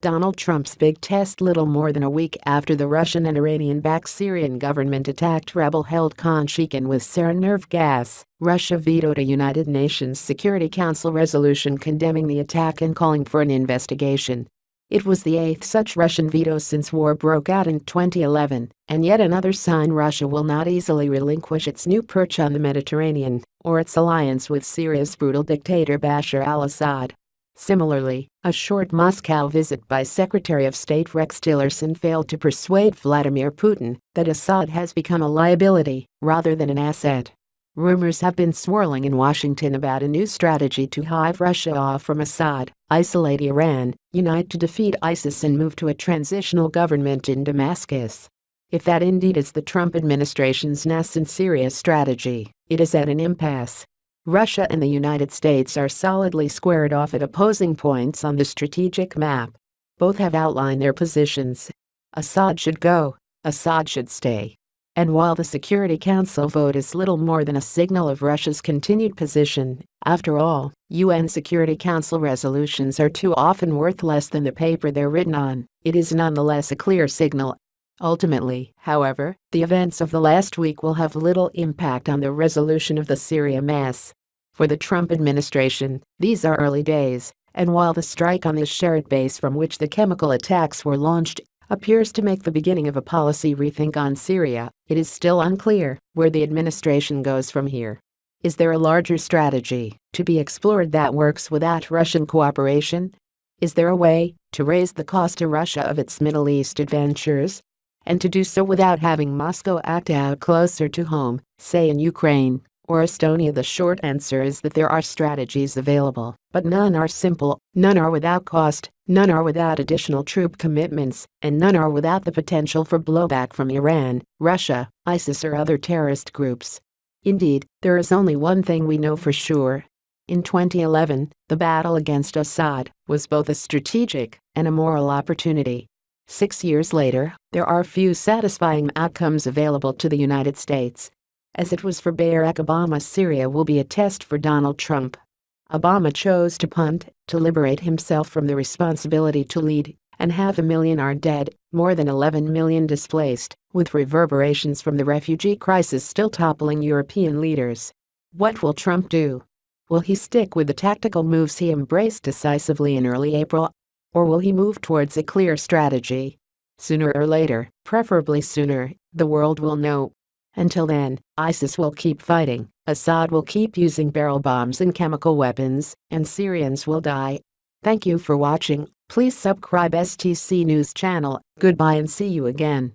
Donald Trump's big test little more than a week after the Russian and Iranian-backed Syrian government attacked rebel-held Khan Sheikhan with sarin nerve gas. Russia vetoed a United Nations Security Council resolution condemning the attack and calling for an investigation. It was the eighth such Russian veto since war broke out in 2011, and yet another sign Russia will not easily relinquish its new perch on the Mediterranean or its alliance with Syria's brutal dictator Bashar al-Assad. Similarly, a short Moscow visit by Secretary of State Rex Tillerson failed to persuade Vladimir Putin that Assad has become a liability rather than an asset. Rumors have been swirling in Washington about a new strategy to hive Russia off from Assad, isolate Iran, unite to defeat ISIS and move to a transitional government in Damascus. If that indeed is the Trump administration's nascent Syria strategy, it is at an impasse. Russia and the United States are solidly squared off at opposing points on the strategic map. Both have outlined their positions. Assad should go, Assad should stay. And while the Security Council vote is little more than a signal of Russia's continued position, after all, UN Security Council resolutions are too often worth less than the paper they're written on, it is nonetheless a clear signal. Ultimately, however, the events of the last week will have little impact on the resolution of the Syria mess. For the Trump administration, these are early days, and while the strike on the shared base from which the chemical attacks were launched appears to make the beginning of a policy rethink on Syria, it is still unclear where the administration goes from here. Is there a larger strategy to be explored that works without Russian cooperation? Is there a way to raise the cost to Russia of its Middle East adventures? And to do so without having Moscow act out closer to home, say in Ukraine or Estonia? The short answer is that there are strategies available, but none are simple, none are without cost, none are without additional troop commitments, and none are without the potential for blowback from Iran, Russia, ISIS or other terrorist groups. Indeed, there is only one thing we know for sure. In 2011, the battle against Assad was both a strategic and a moral opportunity. 6 years later, there are few satisfying outcomes available to the United States. As it was for Barack Obama, Syria will be a test for Donald Trump. Obama chose to punt, to liberate himself from the responsibility to lead, and 500,000 are dead, more than 11 million displaced, with reverberations from the refugee crisis still toppling European leaders. What will Trump do? Will he stick with the tactical moves he embraced decisively in early April? Or will he move towards a clear strategy? Sooner or later, preferably sooner, the world will know. Until then, ISIS will keep fighting, Assad will keep using barrel bombs and chemical weapons, and Syrians will die. Thank you for watching. Please subscribe STC News channel. Goodbye and see you again.